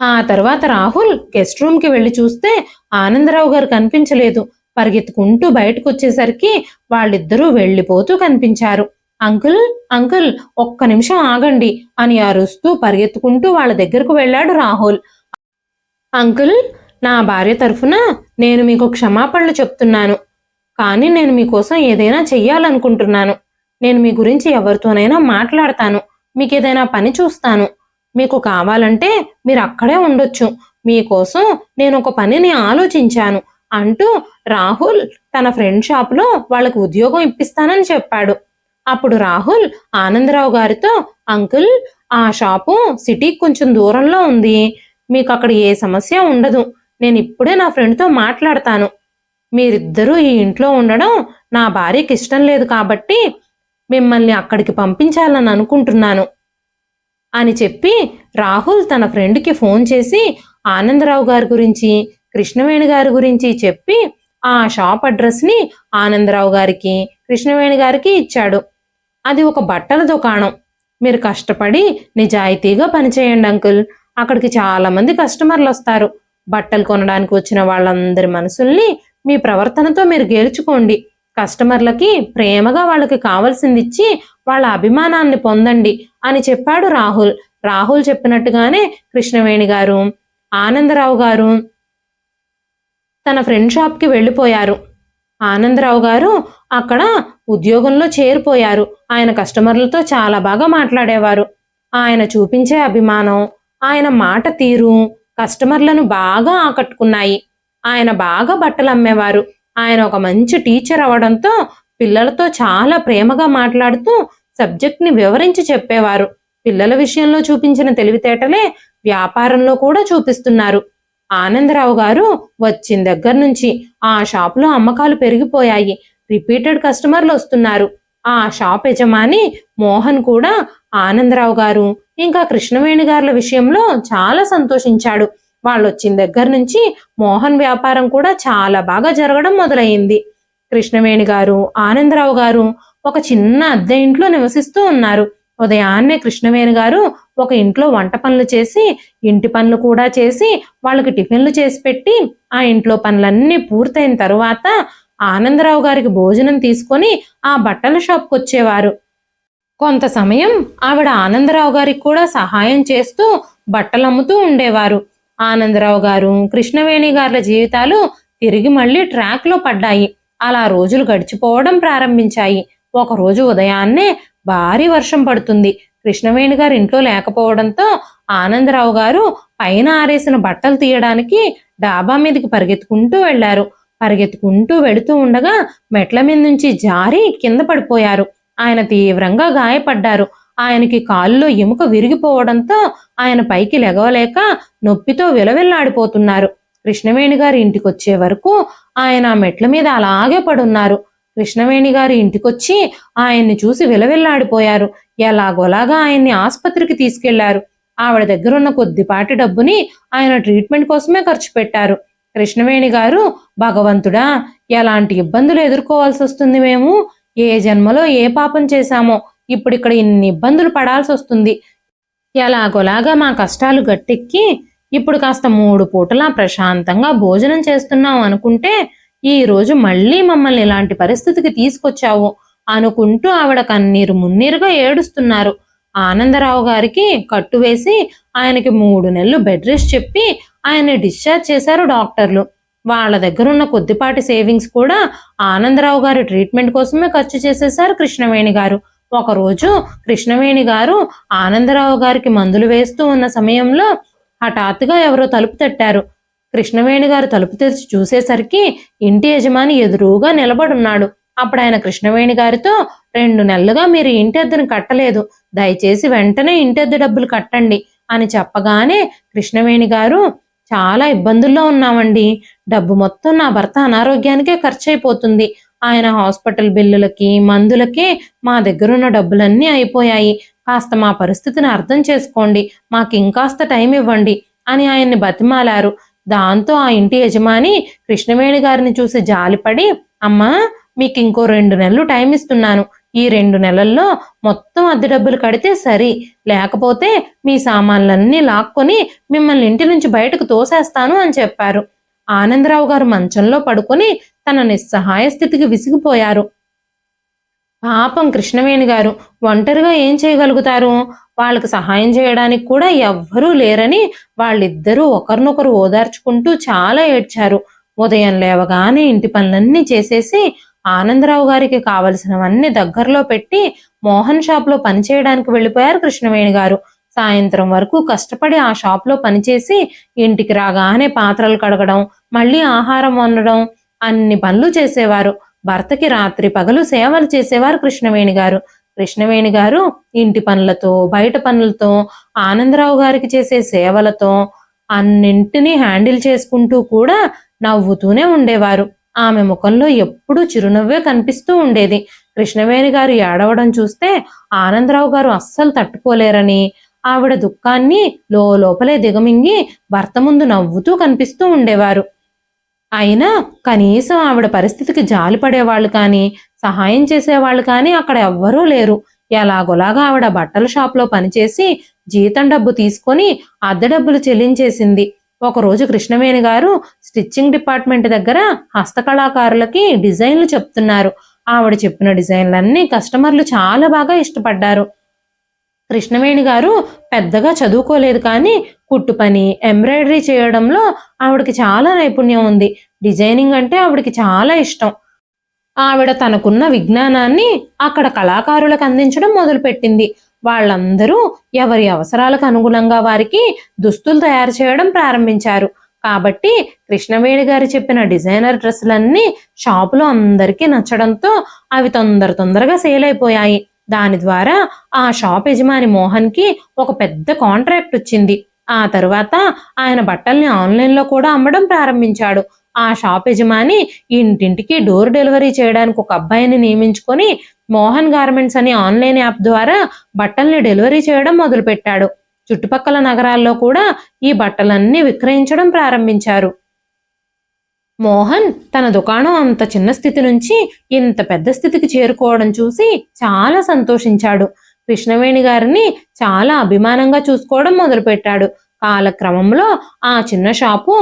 ఆ తర్వాత రాహుల్ గెస్ట్ రూమ్కి వెళ్లి చూస్తే ఆనందరావు గారు కనిపించలేదు. పరిగెత్తుకుంటూ బయటకు వచ్చేసరికి వాళ్ళిద్దరూ వెళ్ళిపోతూ కనిపించారు. అంకుల్, అంకుల్, ఒక్క నిమిషం ఆగండి అని అరుస్తూ పరిగెత్తుకుంటూ వాళ్ళ దగ్గరకు వెళ్ళాడు రాహుల్. అంకుల్, నా భార్య తరఫున నేను మీకు క్షమాపణలు చెప్తున్నాను. కానీ నేను మీకోసం ఏదైనా చెయ్యాలనుకుంటున్నాను. నేను మీ గురించి ఎవరితోనైనా మాట్లాడతాను. మీకేదైనా పని చూస్తాను. మీకు కావాలంటే మీరు అక్కడే ఉండొచ్చు. మీకోసం నేను ఒక పనిని ఆలోచించాను అంటూ రాహుల్ తన ఫ్రెండ్ షాపులో వాళ్ళకు ఉద్యోగం ఇప్పిస్తానని చెప్పాడు. అప్పుడు రాహుల్ ఆనందరావు గారితో, అంకుల్, ఆ షాపు సిటీకి కొంచెం దూరంలో ఉంది. మీకు అక్కడ ఏ సమస్య ఉండదు. నేను ఇప్పుడే నా ఫ్రెండ్తో మాట్లాడతాను. మీరిద్దరూ ఈ ఇంట్లో ఉండడం నా భార్యకి ఇష్టం లేదు కాబట్టి మిమ్మల్ని అక్కడికి పంపించాలని అనుకుంటున్నాను అని చెప్పి రాహుల్ తన ఫ్రెండ్కి ఫోన్ చేసి ఆనందరావు గారి గురించి కృష్ణవేణి గారి గురించి చెప్పి ఆ షాప్ అడ్రస్ని ఆనందరావు గారికి కృష్ణవేణి గారికి ఇచ్చాడు. అది ఒక బట్టల దుకాణం. మీరు కష్టపడి నిజాయితీగా పనిచేయండి అంకుల్. అక్కడికి చాలా మంది కస్టమర్లు వస్తారు. బట్టలు కొనడానికి వచ్చిన వాళ్ళందరి మనసుల్ని మీ ప్రవర్తనతో మీరు గెలుచుకోండి. కస్టమర్లకి ప్రేమగా వాళ్ళకి కావాల్సింది ఇచ్చి వాళ్ళ అభిమానాన్ని పొందండి అని చెప్పాడు రాహుల్. రాహుల్ చెప్పినట్టుగానే కృష్ణవేణి గారు ఆనందరావు గారు తన ఫ్రెండ్ షాప్కి వెళ్ళిపోయారు. ఆనందరావు గారు అక్కడ ఉద్యోగంలో చేరిపోయారు. ఆయన కస్టమర్లతో చాలా బాగా మాట్లాడేవారు. ఆయన చూపించే అభిమానం, ఆయన మాట తీరు కస్టమర్లను బాగా ఆకట్టుకున్నాయి. ఆయన బాగా బట్టలు అమ్మేవారు. ఆయన ఒక మంచి టీచర్ అవడంతో పిల్లలతో చాలా ప్రేమగా మాట్లాడుతూ సబ్జెక్ట్ని వివరించి చెప్పేవారు. పిల్లల విషయంలో చూపించిన తెలివితేటలే వ్యాపారంలో కూడా చూపిస్తున్నారు. ఆనందరావు గారు వచ్చిన దగ్గర నుంచి ఆ షాపులో అమ్మకాలు పెరిగిపోయాయి. రిపీటెడ్ కస్టమర్లు వస్తున్నారు. ఆ షాప్ యజమాని మోహన్ కూడా ఆనందరావు గారు ఇంకా కృష్ణవేణి గారుల విషయంలో చాలా సంతోషించాడు. వాళ్ళు వచ్చిన దగ్గర నుంచి మోహన్ వ్యాపారం కూడా చాలా బాగా జరగడం మొదలయ్యింది. కృష్ణవేణి గారు ఆనందరావు గారు ఒక చిన్న అద్దె ఇంట్లో నివసిస్తూ ఉన్నారు. ఉదయాన్నే కృష్ణవేణి గారు ఒక ఇంట్లో వంట పనులు చేసి ఇంటి పనులు కూడా చేసి వాళ్ళకి టిఫిన్లు చేసి పెట్టి ఆ ఇంట్లో పనులన్నీ పూర్తయిన తరువాత ఆనందరావు గారికి భోజనం తీసుకొని ఆ బట్టల షాప్కి వచ్చేవారు. కొంత సమయం ఆవిడ ఆనందరావు గారికి కూడా సహాయం చేస్తూ బట్టలు అమ్ముతూ ఉండేవారు. ఆనందరావు గారు కృష్ణవేణి గారుల జీవితాలు తిరిగి మళ్ళీ ట్రాక్లో పడ్డాయి. అలా రోజులు గడిచిపోవడం ప్రారంభించాయి. ఒకరోజు ఉదయాన్నే భారీ వర్షం పడుతుంది. కృష్ణవేణి గారు ఇంట్లో లేకపోవడంతో ఆనందరావు గారు పైన ఆరేసిన బట్టలు తీయడానికి డాబా మీదకి పరిగెత్తుకుంటూ వెళ్లారు. పరిగెత్తుకుంటూ వెళుతూ ఉండగా మెట్ల మీద నుంచి జారి కింద పడిపోయారు. ఆయన తీవ్రంగా గాయపడ్డారు. ఆయనకి కాలులో ఎముక విరిగిపోవడంతో ఆయన పైకి లెగవలేక నొప్పితో విలవిల్లాడిపోతున్నారు. కృష్ణవేణి గారి ఇంటికొచ్చే వరకు ఆయన మెట్ల మీద అలాగే పడున్నారు. కృష్ణవేణి గారి ఇంటికొచ్చి ఆయన్ని చూసి విలవిల్లాడిపోయారు. ఎలాగోలాగా ఆయన్ని ఆసుపత్రికి తీసుకెళ్లారు. ఆవిడ దగ్గరున్న కొద్దిపాటి డబ్బుని ఆయన ట్రీట్మెంట్ కోసమే ఖర్చు పెట్టారు. కృష్ణవేణి గారు, భగవంతుడా, ఎలాంటి ఇబ్బందులు ఎదుర్కోవాల్సి వస్తుంది మేము, ఏ జన్మలో ఏ పాపం చేశామో ఇప్పుడు ఇక్కడ ఇన్ని ఇబ్బందులు పడాల్సి వస్తుంది. ఎలాగోలాగా మా కష్టాలు గట్టెక్కి ఇప్పుడు కాస్త 3 పూటలా ప్రశాంతంగా భోజనం చేస్తున్నాం అనుకుంటే ఈ రోజు మళ్ళీ మమ్మల్ని ఇలాంటి పరిస్థితికి తీసుకొచ్చావు అనుకుంటూ ఆవిడ కన్నీరు మున్నీరుగా ఏడుస్తున్నారు. ఆనందరావు గారికి కట్టువేసి ఆయనకి 3 నెలలు బెడ్ రెస్ట్ చెప్పి ఆయన్ని డిశ్చార్జ్ చేశారు డాక్టర్లు. వాళ్ళ దగ్గరున్న కొద్దిపాటి సేవింగ్స్ కూడా ఆనందరావు గారి ట్రీట్మెంట్ కోసమే ఖర్చు చేసేశారు కృష్ణవేణి గారు. ఒకరోజు కృష్ణవేణి గారు ఆనందరావు గారికి మందులు వేస్తూ ఉన్న సమయంలో హఠాత్తుగా ఎవరో తలుపు తట్టారు. కృష్ణవేణి గారు తలుపు తెరిచి చూసేసరికి ఇంటి యజమాని ఎదురుగా నిలబడున్నాడు. అప్పుడు ఆయన కృష్ణవేణి గారితో, 2 నెలలుగా మీరు ఇంటి అద్దెను కట్టలేదు, దయచేసి వెంటనే ఇంటి అద్దె డబ్బులు కట్టండి అని చెప్పగానే కృష్ణవేణి గారు, చాలా ఇబ్బందుల్లో ఉన్నామండి, డబ్బు మొత్తం నా భర్త అనారోగ్యానికే ఖర్చయిపోతుంది, ఆయన హాస్పిటల్ బిల్లులకి మందులకే మా దగ్గరున్న డబ్బులన్నీ అయిపోయాయి, కాస్త మా పరిస్థితిని అర్థం చేసుకోండి, మాకు ఇంకాస్త టైం ఇవ్వండి అని ఆయన్ని బతిమాలారు. దాంతో ఆ ఇంటి యజమాని కృష్ణవేణి గారిని చూసి జాలిపడి, అమ్మా, మీకు ఇంకో 2 నెలలు టైం ఇస్తున్నాను, ఈ 2 నెలల్లో మొత్తం అద్దె డబ్బులు కడితే సరి, లేకపోతే మీ సామాన్లన్నీ లాక్కొని మిమ్మల్ని ఇంటి నుంచి బయటకు తోసేస్తాను అని చెప్పారు. ఆనందరావు గారు మంచంలో పడుకొని తన నిస్సహాయ స్థితికి విసిగిపోయారు. పాపం కృష్ణవేణి గారు ఒంటరిగా ఏం చేయగలుగుతారు? వాళ్ళకి సహాయం చేయడానికి కూడా ఎవ్వరూ లేరని వాళ్ళిద్దరూ ఒకరినొకరు ఓదార్చుకుంటూ చాలా ఏడ్చారు. ఉదయం లేవగానే ఇంటి పనులన్నీ చేసేసి ఆనందరావు గారికి కావలసినవన్నీ దగ్గరలో పెట్టి మోహన్ షాప్లో పనిచేయడానికి వెళ్ళిపోయారు కృష్ణవేణి గారు. సాయంత్రం వరకు కష్టపడి ఆ షాప్లో పనిచేసి ఇంటికి రాగానే పాత్రలు కడగడం, మళ్ళీ ఆహారం వండడం, అన్ని పనులు చేసేవారు. భర్తకి రాత్రి పగలు సేవలు చేసేవారు కృష్ణవేణి గారు. కృష్ణవేణి గారు ఇంటి పనులతో బయట పనులతో ఆనందరావు గారికి చేసే సేవలతో అన్నింటినీ హ్యాండిల్ చేసుకుంటూ కూడా నవ్వుతూనే ఉండేవారు. ఆమె ముఖంలో ఎప్పుడూ చిరునవ్వే కనిపిస్తూ ఉండేది. కృష్ణవేణి గారు ఏడవడం చూస్తే ఆనందరావు గారు అస్సలు తట్టుకోలేరని ఆవిడ దుఃఖాన్ని లోపలే దిగమింగి భర్త ముందు నవ్వుతూ కనిపిస్తూ ఉండేవారు. అయినా కనీసం ఆవిడ పరిస్థితికి జాలిపడేవాళ్ళు కానీ సహాయం చేసేవాళ్ళు కానీ అక్కడ ఎవ్వరూ లేరు. ఎలాగోలాగా ఆవిడ బట్టల షాప్లో పనిచేసి జీతం డబ్బు తీసుకొని అద్దె డబ్బులు చెల్లించేసింది. ఒకరోజు కృష్ణవేణి గారు స్టిచ్చింగ్ డిపార్ట్మెంట్ దగ్గర హస్తకళాకారులకి డిజైన్లు చెప్తున్నారు. ఆవిడ చెప్పిన డిజైన్లన్నీ కస్టమర్లు చాలా బాగా ఇష్టపడ్డారు. కృష్ణవేణి గారు పెద్దగా చదువుకోలేదు కానీ కుట్టు పని, ఎంబ్రాయిడరీ చేయడంలో ఆవిడకి చాలా నైపుణ్యం ఉంది. డిజైనింగ్ అంటే ఆవిడకి చాలా ఇష్టం. ఆవిడ తనకున్న విజ్ఞానాన్ని అక్కడ కళాకారులకు అందించడం మొదలుపెట్టింది. వాళ్ళందరూ ఎవరి అవసరాలకు అనుగుణంగా వారికి దుస్తులు తయారు చేయడం ప్రారంభించారు. కాబట్టి కృష్ణవేణి గారు చెప్పిన డిజైనర్ డ్రెస్సులన్నీ షాపులో అందరికీ నచ్చడంతో అవి తొందరగా సేల్ అయిపోయాయి. దాని ద్వారా ఆ షాప్ యజమాని మోహన్కి ఒక పెద్ద కాంట్రాక్ట్ వచ్చింది. ఆ తరువాత ఆయన బట్టల్ని ఆన్లైన్లో కూడా అమ్మడం ప్రారంభించాడు. ఆ షాప్ యజమాని ఇంటింటికి డోర్ డెలివరీ చేయడానికి ఒక అబ్బాయిని నియమించుకొని మోహన్ గార్మెంట్స్ అని ఆన్లైన్ యాప్ ద్వారా బట్టల్ని డెలివరీ చేయడం మొదలుపెట్టాడు. చుట్టుపక్కల నగరాల్లో కూడా ఈ బట్టలన్నీ విక్రయించడం ప్రారంభించారు. మోహన్ తన దుకాణం అంత చిన్న స్థితి నుంచి ఇంత పెద్ద స్థితికి చేరుకోవడం చూసి చాలా సంతోషించాడు. కృష్ణవేణి గారిని చాలా అభిమానంగా చూసుకోవడం మొదలుపెట్టాడు. కాలక్రమంలో ఆ చిన్న షాపు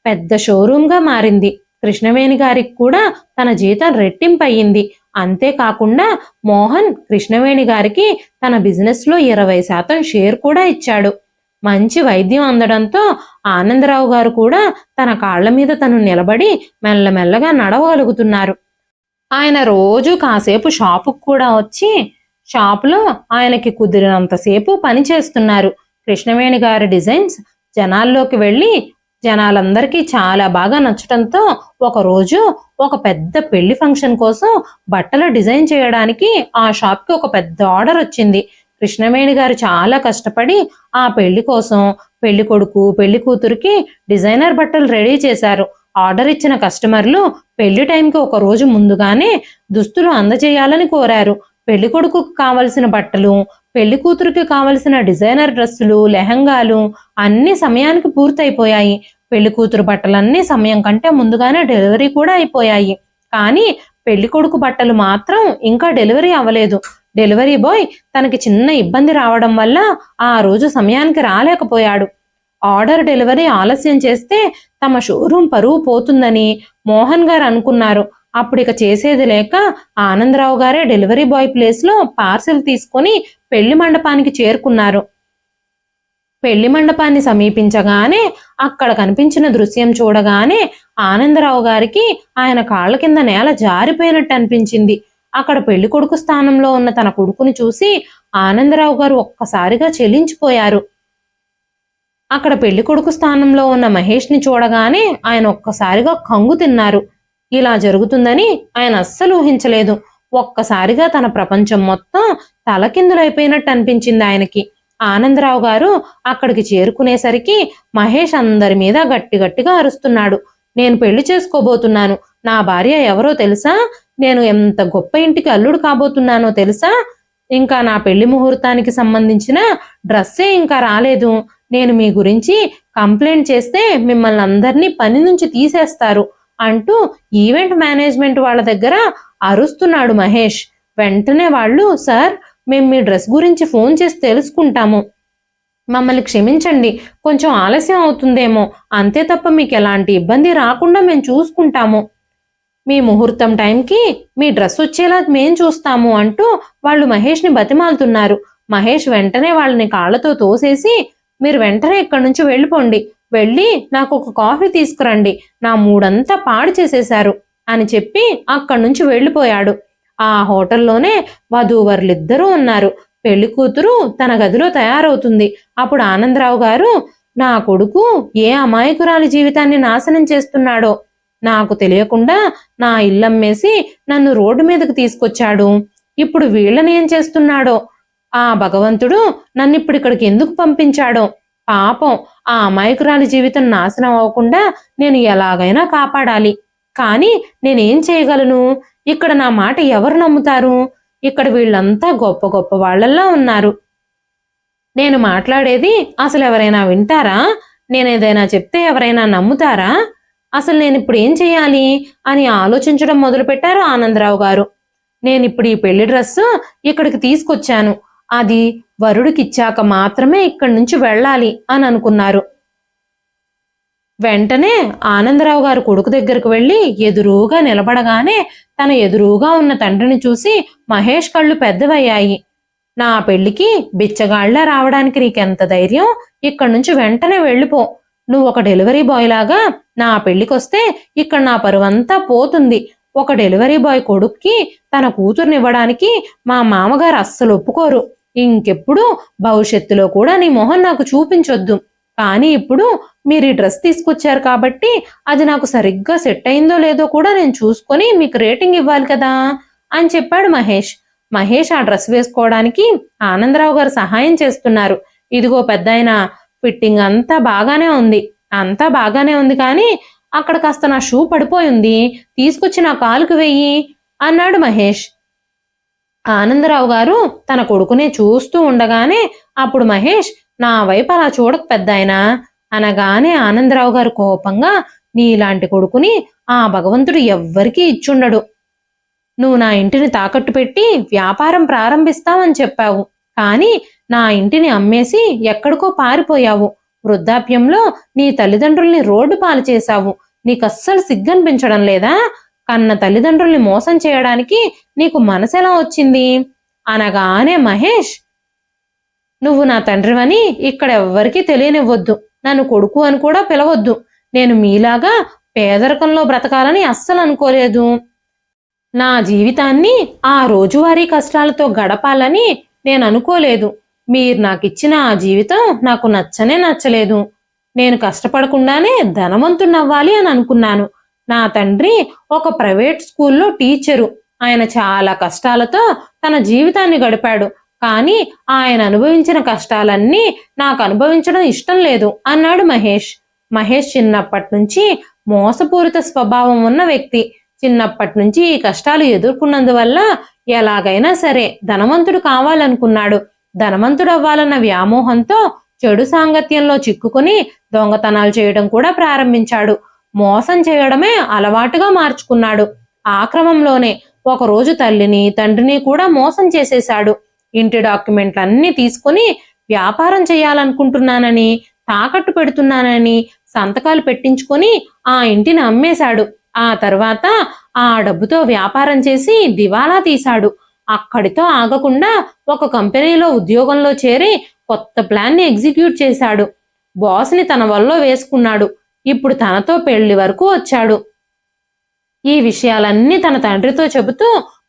పెద్ద షోరూంగా మారింది. కృష్ణవేణి గారికి కూడా తన జీతం రెట్టింపయ్యింది. అంతేకాకుండా మోహన్ కృష్ణవేణి గారికి తన బిజినెస్లో 20% షేర్ కూడా ఇచ్చాడు. మంచి వైద్యం అందడంతో ఆనందరావు గారు కూడా తన కాళ్ల మీద తను నిలబడి మెల్లమెల్లగా నడవగలుగుతున్నారు. ఆయన రోజు కాసేపు షాపుకు కూడా వచ్చి షాపులో ఆయనకి కుదిరినంతసేపు పని చేస్తున్నారు. కృష్ణవేణి గారి డిజైన్స్ జనాల్లోకి వెళ్ళి జనాలందరికీ చాలా బాగా నచ్చటంతో ఒకరోజు ఒక పెద్ద పెళ్లి ఫంక్షన్ కోసం బట్టలు డిజైన్ చేయడానికి ఆ షాప్కి ఒక పెద్ద ఆర్డర్ వచ్చింది. కృష్ణవేణి గారు చాలా కష్టపడి ఆ పెళ్లి కోసం పెళ్లి కొడుకు పెళ్లి కూతురికి డిజైనర్ బట్టలు రెడీ చేశారు. ఆర్డర్ ఇచ్చిన కస్టమర్లు పెళ్లి టైంకి ఒక రోజు ముందుగానే దుస్తులు అందజేయాలని కోరారు. పెళ్లి కొడుకుకు కావలసిన బట్టలు, పెళ్లి కూతురికి కావలసిన డిజైనర్ డ్రెస్సులు, లెహంగాలు అన్ని సమయానికి పూర్తయిపోయాయి. పెళ్లి కూతురు బట్టలన్నీ సమయం కంటే ముందుగానే డెలివరీ కూడా అయిపోయాయి. కానీ పెళ్లి కొడుకు బట్టలు మాత్రం ఇంకా డెలివరీ అవ్వలేదు. డెలివరీ బాయ్ తనకి చిన్న ఇబ్బంది రావడం వల్ల ఆ రోజు సమయానికి రాలేకపోయాడు. ఆర్డర్ డెలివరీ ఆలస్యం చేస్తే తమ షోరూం పరువు పోతుందని మోహన్ గారు అనుకున్నారు. అప్పుడు ఇక చేసేది లేక ఆనందరావు గారే డెలివరీ బాయ్ ప్లేస్లో పార్సిల్ తీసుకొని పెళ్లి మండపానికి చేరుకున్నారు. పెళ్లి మండపాన్ని సమీపించగానే అక్కడ కనిపించిన దృశ్యం చూడగానే ఆనందరావు గారికి ఆయన కాళ్ల కింద నేల జారిపోయినట్టు అనిపించింది. అక్కడ పెళ్లి కొడుకు స్థానంలో ఉన్న తన కొడుకుని చూసి ఆనందరావు గారు ఒక్కసారిగా చెలించిపోయారు. అక్కడ పెళ్లి కొడుకు స్థానంలో ఉన్న మహేష్ని చూడగానే ఆయన ఒక్కసారిగా కంగు తిన్నారు. ఇలా జరుగుతుందని ఆయన అస్సలు ఊహించలేదు. ఒక్కసారిగా తన ప్రపంచం మొత్తం తలకిందులైపోయినట్టు అనిపించింది ఆయనకి. ఆనందరావు గారు అక్కడికి చేరుకునేసరికి మహేష్ అందరి మీద గట్టి గట్టిగా అరుస్తున్నాడు. నేను పెళ్లి చేసుకోబోతున్నాను. నా భార్య ఎవరో తెలుసా? నేను ఎంత గొప్ప ఇంటికి అల్లుడు కాబోతున్నానో తెలుసా? ఇంకా నా పెళ్లి ముహూర్తానికి సంబంధించిన డ్రెస్సే ఇంకా రాలేదు. నేను మీ గురించి కంప్లైంట్ చేస్తే మిమ్మల్ని అందరినీ పని నుంచి తీసేస్తారు అంటూ ఈవెంట్ మేనేజ్మెంట్ వాళ్ళ దగ్గర అరుస్తున్నాడు మహేష్. వెంటనే వాళ్ళు, సార్ మేము మీ డ్రెస్ గురించి ఫోన్ చేసి తెలుసుకుంటాము, మమ్మల్ని క్షమించండి, కొంచెం ఆలస్యం అవుతుందేమో, అంతే తప్ప మీకు ఎలాంటి ఇబ్బంది రాకుండా మేము చూసుకుంటాము, మీ ముహూర్తం టైంకి మీ డ్రెస్ వచ్చేలా మేం చూస్తాము అంటూ వాళ్ళు మహేష్ని బతిమాలుతున్నారు. మహేష్ వెంటనే వాళ్ళని కాళ్లతో తోసేసి, మీరు వెంటనే ఇక్కడి నుంచి వెళ్ళిపోండి, వెళ్ళి నాకు ఒక కాఫీ తీసుకురండి, నా మూడంతా పాడు చేసేశారు అని చెప్పి అక్కడి నుంచి వెళ్ళిపోయాడు. ఆ హోటల్లోనే వధూవరులిద్దరూ ఉన్నారు. పెళ్లి కూతురు తన గదిలో తయారవుతుంది. అప్పుడు ఆనందరావు గారు, నా కొడుకు ఏ అమాయకురాలి జీవితాన్ని నాశనం చేస్తున్నాడో, నాకు తెలియకుండా నా ఇల్లమ్మేసి నన్ను రోడ్డు మీదకి తీసుకొచ్చాడు, ఇప్పుడు వీళ్ళని ఏం చేస్తున్నాడో, ఆ భగవంతుడు నన్ను ఇప్పుడు ఇక్కడికి ఎందుకు పంపించాడో, పాపం ఆ అమాయకురాలి జీవితం నాశనం అవ్వకుండా నేను ఎలాగైనా కాపాడాలి, కానీ నేనేం చేయగలను, ఇక్కడ నా మాట ఎవరు నమ్ముతారు, ఇక్కడ వీళ్ళంతా గొప్ప గొప్ప వాళ్ళల్లా ఉన్నారు, నేను మాట్లాడేది అసలు ఎవరైనా వింటారా, నేనేదైనా చెప్తే ఎవరైనా నమ్ముతారా, అసలు నేను ఇప్పుడు ఏం చేయాలి అని ఆలోచించడం మొదలుపెట్టారు ఆనందరావు గారు. నేను ఇప్పుడు ఈ పెళ్లి డ్రెస్సు ఇక్కడికి తీసుకొచ్చాను, అది వరుడికిచ్చాక మాత్రమే ఇక్కడి నుంచి వెళ్ళాలి అని అనుకున్నారు. వెంటనే ఆనందరావు గారు కొడుకు దగ్గరకు వెళ్ళి ఎదురుగా నిలబడగానే తన ఎదురుగా ఉన్న తండ్రిని చూసి మహేష్ కళ్ళు పెద్దవయ్యాయి. నా పెళ్లికి బిచ్చగాళ్ల రావడానికి నీకెంత ధైర్యం, ఇక్కడి నుంచి వెంటనే వెళ్ళిపో, నువ్వు ఒక డెలివరీ బాయ్ లాగా నా పెళ్లికొస్తే ఇక్కడ నా పరువంతా పోతుంది, ఒక డెలివరీ బాయ్ కొడుక్కి తన కూతుర్నివ్వడానికి మా మామగారు అస్సలు ఒప్పుకోరు, ఇంకెప్పుడు భవిష్యత్తులో కూడా నీ మొహం నాకు చూపించొద్దు, కానీ ఇప్పుడు మీరు ఈ డ్రెస్ తీసుకొచ్చారు కాబట్టి అది నాకు సరిగ్గా సెట్ అయిందో లేదో కూడా నేను చూసుకొని మీకు రేటింగ్ ఇవ్వాలి కదా అని చెప్పాడు మహేష్. మహేష్ ఆ డ్రెస్ వేసుకోవడానికి ఆనందరావు గారు సహాయం చేస్తున్నారు. ఇదిగో పెద్దాయన, ఫిట్టింగ్ అంతా బాగానే ఉంది కానీ అక్కడ కాస్త నా షూ పడిపోయింది, తీసుకొచ్చి నా కాలుకు వెయ్యి అన్నాడు మహేష్. ఆనందరావు గారు తన కొడుకునే చూస్తూ ఉండగానే అప్పుడు మహేష్, నా వైపు అలా చూడకు పెద్దాయనా అనగానే ఆనందరావు గారు కోపంగా, నీలాంటి కొడుకుని ఆ భగవంతుడు ఎవ్వరికీ ఇచ్చుండడు. నువ్వు నా ఇంటిని తాకట్టు పెట్టి వ్యాపారం ప్రారంభిస్తావని చెప్పావు, కానీ నా ఇంటిని అమ్మేసి ఎక్కడికో పారిపోయావు. వృద్ధాప్యంలో నీ తల్లిదండ్రుల్ని రోడ్డు పాలు చేశావు. నీకస్సలు సిగ్గనిపించడం లేదా? కన్న తల్లిదండ్రుల్ని మోసం చేయడానికి నీకు మనసెలా వచ్చింది అనగానే మహేష్, నువ్వు నా తండ్రివని ఇక్కడ ఎవ్వరికీ తెలియనివ్వద్దు, నన్ను కొడుకు అని కూడా పిలవద్దు. నేను మీలాగా పేదరికంలో బ్రతకాలని అస్సలు అనుకోలేదు. నా జీవితాన్ని ఆ రోజువారీ కష్టాలతో గడపాలని నేను అనుకోలేదు. మీరు నాకిచ్చిన ఆ జీవితం నాకు నచ్చనే నచ్చలేదు. నేను కష్టపడకుండానే ధనవంతుణ్ణవ్వాలి అని అనుకున్నాను. నా తండ్రి ఒక ప్రైవేట్ స్కూల్లో టీచరు. ఆయన చాలా కష్టాలతో తన జీవితాన్ని గడిపాడు. కానీ ఆయన అనుభవించిన కష్టాలన్నీ నాకు అనుభవించడం ఇష్టం లేదు అన్నాడు మహేష్. మహేష్ చిన్నప్పటి నుంచి మోసపూరిత స్వభావం ఉన్న వ్యక్తి. చిన్నప్పటి నుంచి ఈ కష్టాలు ఎదుర్కొన్నందువల్ల ఎలాగైనా సరే ధనవంతుడు కావాలనుకున్నాడు. ధనవంతుడు అవ్వాలన్న వ్యామోహంతో చెడు సాంగత్యంలో చిక్కుకుని దొంగతనాలు చేయడం కూడా ప్రారంభించాడు. మోసం చేయడమే అలవాటుగా మార్చుకున్నాడు. ఆ క్రమంలోనే ఒకరోజు తల్లిని తండ్రిని కూడా మోసం చేసేశాడు. ఇంటి డాక్యుమెంట్లన్నీ తీసుకుని వ్యాపారం చేయాలనుకుంటున్నానని, తాకట్టు పెడుతున్నానని సంతకాలు పెట్టించుకొని ఆ ఇంటిని అమ్మేశాడు. ఆ తర్వాత ఆ డబ్బుతో వ్యాపారం చేసి దివాలా తీశాడు. అక్కడితో ఆగకుండా ఒక కంపెనీలో ఉద్యోగంలో చేరి కొత్త ప్లాన్ని ఎగ్జిక్యూట్ చేశాడు. బాస్ని తన వల్ల వేసుకున్నాడు. ఇప్పుడు తనతో పెళ్లి వరకు వచ్చాడు. ఈ విషయాలన్నీ తన తండ్రితో చెబుతూ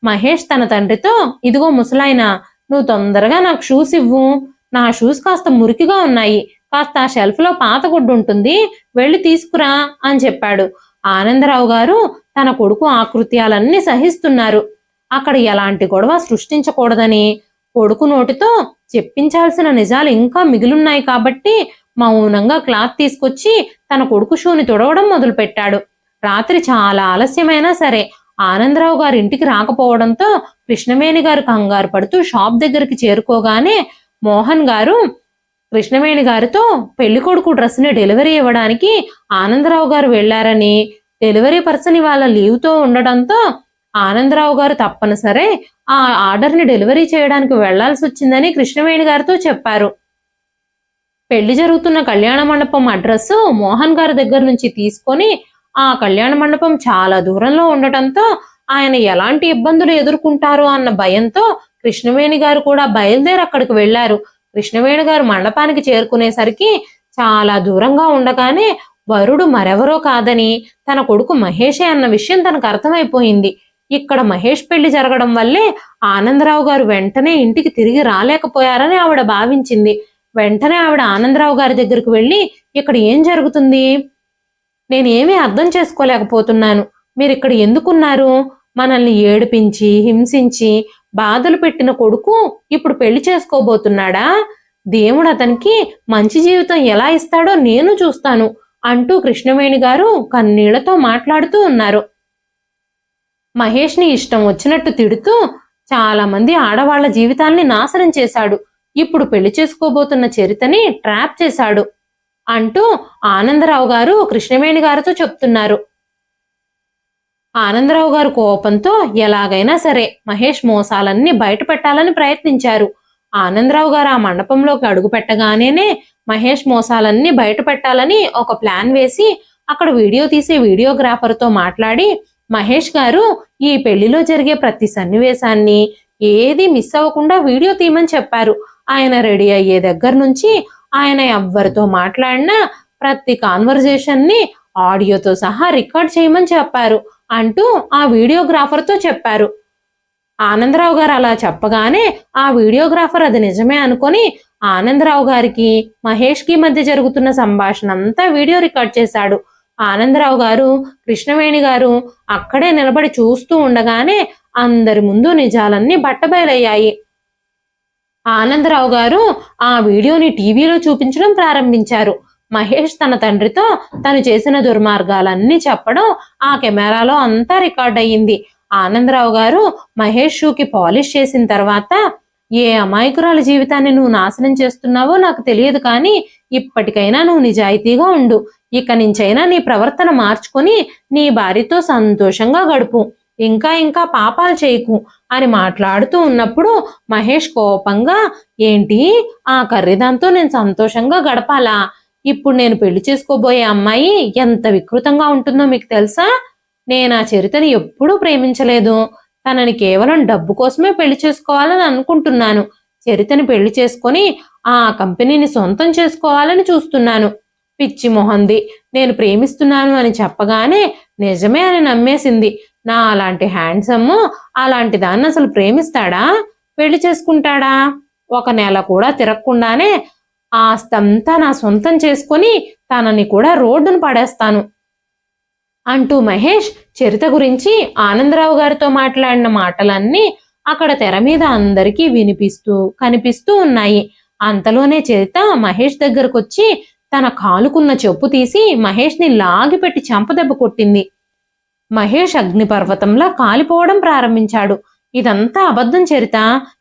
మహేష్ తన తండ్రితో, ఇదిగో ముసలాయనా, నువ్వు తొందరగా నాకు షూస్ ఇవ్వు. నా షూస్ కాస్త మురికిగా ఉన్నాయి. కాస్త ఆ షెల్ఫ్లో పాత గుడ్డు ఉంటుంది, వెళ్ళి తీసుకురా అని చెప్పాడు. ఆనందరావు గారు తన కొడుకు ఆకృత్యాలన్నీ సహిస్తున్నారు. అక్కడ ఎలాంటి గొడవ సృష్టించకూడదని కొడుకు నోటితో చెప్పించాల్సిన నిజాలు ఇంకా మిగిలున్నాయి కాబట్టి మౌనంగా క్లాత్ తీసుకొచ్చి తన కొడుకు షూని తుడవడం మొదలుపెట్టాడు. రాత్రి చాలా ఆలస్యమైనా సరే ఆనందరావు గారి ఇంటికి రాకపోవడంతో కృష్ణవేణి గారు కంగారు పడుతూ షాప్ దగ్గరికి చేరుకోగానే మోహన్ గారు కృష్ణవేణి గారితో పెళ్లి కొడుకు డ్రెస్ని డెలివరీ ఇవ్వడానికి ఆనందరావు గారు వెళ్లారని, డెలివరీ పర్సన్ ఇవాళ లీవ్తో ఉండడంతో ఆనందరావు గారు తప్పనిసరి ఆ ఆర్డర్ని డెలివరీ చేయడానికి వెళ్లాల్సి వచ్చిందని కృష్ణవేణి గారితో చెప్పారు. పెళ్లి జరుగుతున్న కళ్యాణ మండపం అడ్రస్ మోహన్ గారి దగ్గర నుంచి తీసుకొని ఆ కళ్యాణ మండపం చాలా దూరంలో ఉండటంతో ఆయన ఎలాంటి ఇబ్బందులు ఎదుర్కొంటారో అన్న భయంతో కృష్ణవేణి గారు కూడా బయలుదేరి అక్కడికి వెళ్లారు. కృష్ణవేణి గారు మండపానికి చేరుకునేసరికి చాలా దూరంగా ఉండగానే వరుడు మరెవరో కాదని తన కొడుకు మహేషే అన్న విషయం తనకు అర్థమైపోయింది. ఇక్కడ మహేష్ పెళ్లి జరగడం వల్లే ఆనందరావు గారు వెంటనే ఇంటికి తిరిగి రాలేకపోయారని ఆవిడ భావించింది. వెంటనే ఆవిడ ఆనందరావు గారి దగ్గరికి వెళ్ళి, ఇక్కడ ఏం జరుగుతుంది? నేనేమీ అర్థం చేసుకోలేకపోతున్నాను. మీరు ఇక్కడ ఎందుకున్నారు? మనల్ని ఏడిపించి హింసించి బాధలు పెట్టిన కొడుకు ఇప్పుడు పెళ్లి చేసుకోబోతున్నాడా? దేవుడు అతనికి మంచి జీవితం ఎలా ఇస్తాడో నేను చూస్తాను అంటూ కృష్ణవేణి గారు కన్నీళ్లతో మాట్లాడుతూ ఉన్నారు. మహేష్ని ఇష్టం వచ్చినట్టు తిడుతూ, చాలా మంది ఆడవాళ్ల జీవితాల్ని నాశనం చేశాడు, ఇప్పుడు పెళ్లి చేసుకోబోతున్న చరితని ట్రాప్ చేశాడు అంటూ ఆనందరావు గారు కృష్ణవేణి గారితో చెప్తున్నారు. ఆనందరావు గారు కోపంతో ఎలాగైనా సరే మహేష్ మోసాలన్నీ బయట పెట్టాలని ప్రయత్నించారు. ఆనందరావు గారు ఆ మండపంలోకి అడుగు పెట్టగానే మహేష్ మోసాలన్నీ బయట పెట్టాలని ఒక ప్లాన్ వేసి అక్కడ వీడియో తీసే వీడియోగ్రాఫర్తో మాట్లాడి, మహేష్ గారు ఈ పెళ్లిలో జరిగే ప్రతి సన్నివేశాన్ని ఏది మిస్ అవ్వకుండా వీడియో తీయమని చెప్పారు. ఆయన రెడీ అయ్యే దగ్గర నుంచి ఆయన ఎవ్వరితో మాట్లాడినా ప్రతి కాన్వర్జేషన్ ని ఆడియోతో సహా రికార్డ్ చేయమని చెప్పారు అంటూ ఆ వీడియోగ్రాఫర్తో చెప్పారు. ఆనందరావు గారు అలా చెప్పగానే ఆ వీడియోగ్రాఫర్ అది నిజమే అనుకొని ఆనందరావు గారికి మహేష్కి మధ్య జరుగుతున్న సంభాషణ అంతా వీడియో రికార్డ్ చేశాడు. ఆనందరావు గారు కృష్ణవేణి గారు అక్కడే నిలబడి చూస్తూ ఉండగానే అందరి ముందు నిజాలన్నీ బట్టబయలయ్యాయి. ఆనందరావు గారు ఆ వీడియోని టీవీలో చూపించడం ప్రారంభించారు. మహేష్ తన తండ్రితో తను చేసిన దుర్మార్గాలన్నీ చెప్పడం ఆ కెమెరాలో అంతా రికార్డ్ అయ్యింది. ఆనందరావు గారు మహేష్ షూకి పాలిష్ చేసిన తర్వాత, ఏ అమాయకురాల జీవితాన్ని నువ్వు నాశనం చేస్తున్నావో నాకు తెలియదు, కానీ ఇప్పటికైనా నువ్వు నిజాయితీగా ఉండు. ఇక నుంచైనా నీ ప్రవర్తన మార్చుకొని నీ భార్యతో సంతోషంగా గడుపు. ఇంకా ఇంకా పాపాలు చేయకు అని మాట్లాడుతూ ఉన్నప్పుడు మహేష్ కోపంగా, ఏంటి ఆ కర్రీదాంతో నేను సంతోషంగా గడపాలా? ఇప్పుడు నేను పెళ్లి చేసుకోబోయే అమ్మాయి ఎంత వికృతంగా ఉంటుందో మీకు తెలుసా? నేను ఆ చరితని ఎప్పుడూ ప్రేమించలేదు. తనని కేవలం డబ్బు కోసమే పెళ్లి చేసుకోవాలని అనుకుంటున్నాను. చరితని పెళ్లి చేసుకొని ఆ కంపెనీని సొంతం చేసుకోవాలని చూస్తున్నాను. పిచ్చి మొహంది. నేను ప్రేమిస్తున్నాను అని చెప్పగానే నిజమే అని నమ్మేసింది. నా అలాంటి హ్యాండ్సమ్ అలాంటి దాన్ని అసలు ప్రేమిస్తాడా? పెళ్లి చేసుకుంటాడా? ఒక నెల కూడా తిరగకుండానే ఆస్తంతా నా సొంతం చేసుకొని తనని కూడా రోడ్డును పడేస్తాను అంటూ మహేష్ చరిత గురించి ఆనందరావు గారితో మాట్లాడిన మాటలన్నీ అక్కడ తెర మీద అందరికీ వినిపిస్తూ కనిపిస్తూ ఉన్నాయి. అంతలోనే చరిత మహేష్ దగ్గరకొచ్చి తన కాలుకున్న చెప్పు తీసి మహేష్ని లాగిపెట్టి చెంపదెబ్బ కొట్టింది. మహేష్ అగ్నిపర్వతంలా కాలిపోవడం ప్రారంభించాడు. ఇదంతా అబద్ధం చరిత.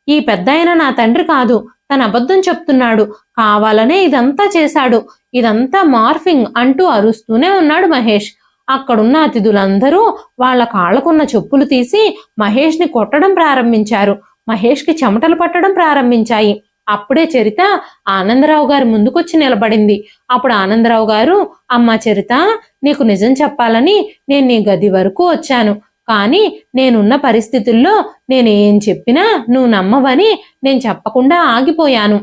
ఈ పెద్దాయన నా తండ్రి కాదు. తన అబద్ధం చెప్తున్నాడు. కావాలనే ఇదంతా చేశాడు. ఇదంతా మార్ఫింగ్ అంటూ అరుస్తూనే ఉన్నాడు మహేష్. అక్కడున్న అతిథులందరూ వాళ్ళ కాళ్లకున్న చెప్పులు తీసి మహేష్ని కొట్టడం ప్రారంభించారు. మహేష్కి చెమటలు పట్టడం ప్రారంభించాయి. అప్పుడే చరిత ఆనందరావు గారి ముందుకొచ్చి నిలబడింది. అప్పుడు ఆనందరావు గారు, అమ్మా చరిత, నీకు నిజం చెప్పాలని నేను నీ గది వరకు వచ్చాను. కానీ నేనున్న పరిస్థితుల్లో నేనేం చెప్పినా నువ్వు నమ్మవని నేను చెప్పకుండా ఆగిపోయాను.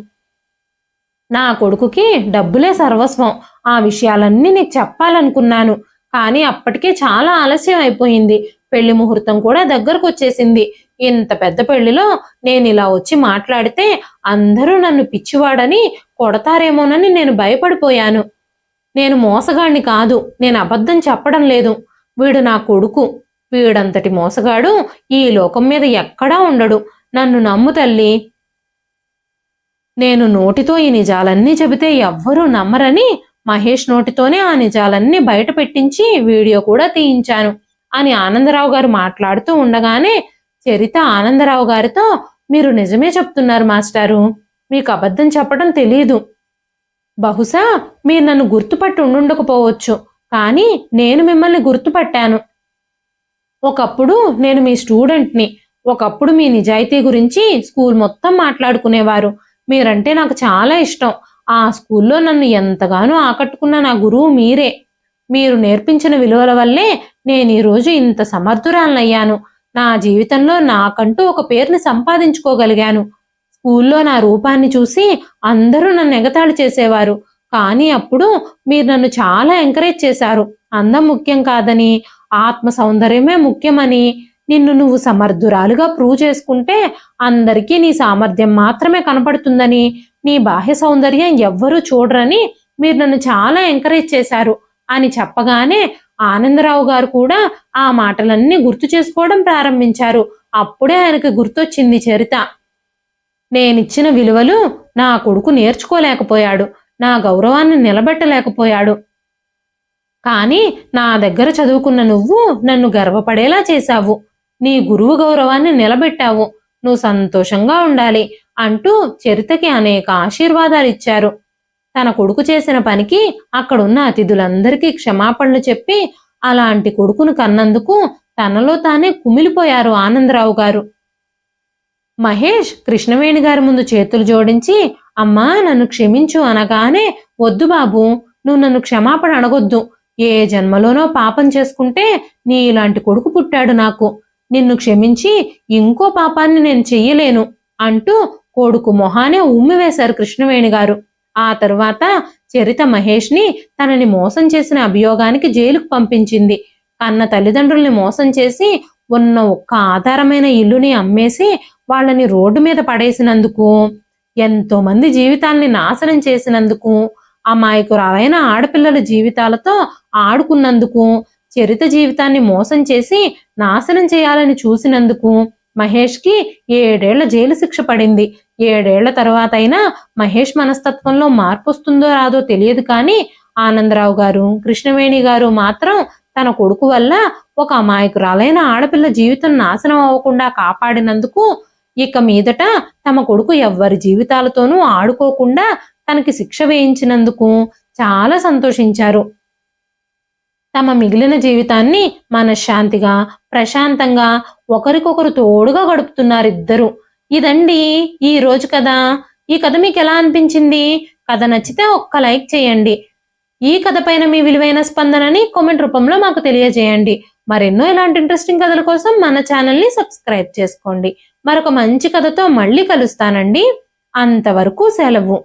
నా కొడుకుకి డబ్బులే సర్వస్వం. ఆ విషయాలన్నీ నీకు చెప్పాలనుకున్నాను. కానీ అప్పటికే చాలా ఆలస్యం అయిపోయింది. పెళ్లి ముహూర్తం కూడా దగ్గరకు వచ్చేసింది. ఇంత పెద్ద పెళ్లిలో నేను ఇలా వచ్చి మాట్లాడితే అందరూ నన్ను పిచ్చివాడని కొడతారేమోనని నేను భయపడిపోయాను. నేను మోసగాడిని కాదు. నేను అబద్ధం చెప్పడం లేదు. వీడు నా కొడుకు. వీడంతటి మోసగాడు ఈ లోకం మీద ఎక్కడా ఉండడు. నన్ను నమ్ము తల్లి. నేను నోటితో ఈ నిజాలన్నీ చెబితే ఎవ్వరూ నమ్మరని మహేష్ నోటితోనే ఆ నిజాలన్నీ బయట పెట్టించి వీడియో కూడా తీయించాను అని ఆనందరావు గారు మాట్లాడుతూ ఉండగానే చరిత ఆనందరావు గారితో, మీరు నిజమే చెప్తున్నారు మాస్టారు. మీకు అబద్ధం చెప్పడం తెలీదు. బహుశా మీరు నన్ను గుర్తుపట్టి ఉండుండకపోవచ్చు, కానీ నేను మిమ్మల్ని గుర్తుపట్టాను. ఒకప్పుడు నేను మీ స్టూడెంట్ని. ఒకప్పుడు మీ నిజాయితీ గురించి స్కూల్ మొత్తం మాట్లాడుకునేవారు. మీరంటే నాకు చాలా ఇష్టం. ఆ స్కూల్లో నన్ను ఎంతగానో ఆకట్టుకున్న నా గురువు మీరే. మీరు నేర్పించిన విలువల వల్లే నేను ఈరోజు ఇంత సమర్థురాలనయ్యాను. నా జీవితంలో నాకంటూ ఒక పేరుని సంపాదించుకోగలిగాను. స్కూల్లో నా రూపాన్ని చూసి అందరూ నన్ను ఎగతాళి చేసేవారు. కానీ అప్పుడు మీరు నన్ను చాలా ఎంకరేజ్ చేశారు. అందం ముఖ్యం కాదని, ఆత్మ సౌందర్యమే ముఖ్యమని, నిన్ను నువ్వు సమర్థురాలుగా ప్రూవ్ చేసుకుంటే అందరికీ నీ సామర్థ్యం మాత్రమే కనపడుతుందని, నీ బాహ్య సౌందర్యం ఎవ్వరూ చూడరని మీరు నన్ను చాలా ఎంకరేజ్ చేశారు అని చెప్పగానే ఆనందరావు గారు కూడా ఆ మాటలన్నీ గుర్తు చేసుకోవడం ప్రారంభించారు. అప్పుడే ఆయనకు గుర్తొచ్చింది చరిత. నేనిచ్చిన విలువలు నా కొడుకు నేర్చుకోలేకపోయాడు. నా గౌరవాన్ని నిలబెట్టలేకపోయాడు. కానీ నా దగ్గర చదువుకున్న నువ్వు నన్ను గర్వపడేలా చేశావు. నీ గురువు గౌరవాన్ని నిలబెట్టావు. నువ్వు సంతోషంగా ఉండాలి అంటూ చరితకి అనేక ఆశీర్వాదాలు ఇచ్చారు. తన కొడుకు చేసిన పనికి అక్కడున్న అతిథులందరికీ క్షమాపణలు చెప్పి అలాంటి కొడుకును కన్నందుకు తనలో తానే కుమిలిపోయారు ఆనందరావు గారు. మహేష్ కృష్ణవేణి గారి ముందు చేతులు జోడించి, అమ్మా నన్ను క్షమించు అనగానే, వద్దు బాబు, నువ్వు నన్ను క్షమాపణ అడగొద్దు. ఏ జన్మలోనో పాపం చేసుకుంటే నీ ఇలాంటి కొడుకు పుట్టాడు నాకు. నిన్ను క్షమించి ఇంకో పాపాన్ని నేను చెయ్యలేను అంటూ కొడుకు మొహానే ఉమ్మివేశారు కృష్ణవేణి గారు. ఆ తరువాత చరిత మహేష్ని తనని మోసం చేసిన అభియోగానికి జైలుకు పంపించింది. కన్న తల్లిదండ్రుల్ని మోసం చేసి ఉన్న ఒక్క ఆధారమైన ఇల్లుని అమ్మేసి వాళ్ళని రోడ్డు మీద పడేసినందుకు, ఎంతో మంది జీవితాల్ని నాశనం చేసినందుకు, అమాయకురాలైన ఆడపిల్లల జీవితాలతో ఆడుకున్నందుకు, చరిత జీవితాన్ని మోసం చేసి నాశనం చేయాలని చూసినందుకు మహేష్కి 7 ఏళ్ల జైలు శిక్ష పడింది. 7 ఏళ్ల తర్వాత అయినా మహేష్ మనస్తత్వంలో మార్పు వస్తుందో రాదో తెలియదు, కానీ ఆనందరావు గారు, కృష్ణవేణి గారు మాత్రం తన కొడుకు వల్ల ఒక అమాయకురాలైన ఆడపిల్ల జీవితం నాశనం అవ్వకుండా కాపాడినందుకు ఇక మీదట తమ కొడుకు ఎవ్వరి జీవితాలతోనూ ఆడుకోకుండా తనకి శిక్ష వేయించినందుకు చాలా సంతోషించారు. తమ మిగిలిన జీవితాన్ని మనశ్శాంతిగా, ప్రశాంతంగా, ఒకరికొకరు తోడుగా గడుపుతున్నారు ఇద్దరు. ఇదండి ఈ రోజు కథ. ఈ కథ మీకు ఎలా అనిపించింది? కథ నచ్చితే ఒక్క లైక్ చేయండి. ఈ కథ పైన మీ విలువైన స్పందనని కామెంట్ రూపంలో మాకు తెలియజేయండి. మరెన్నో ఇలాంటి ఇంట్రెస్టింగ్ కథల కోసం మన ఛానల్ని సబ్స్క్రైబ్ చేసుకోండి. మరొక మంచి కథతో మళ్ళీ కలుస్తానండి. అంతవరకు సెలవు.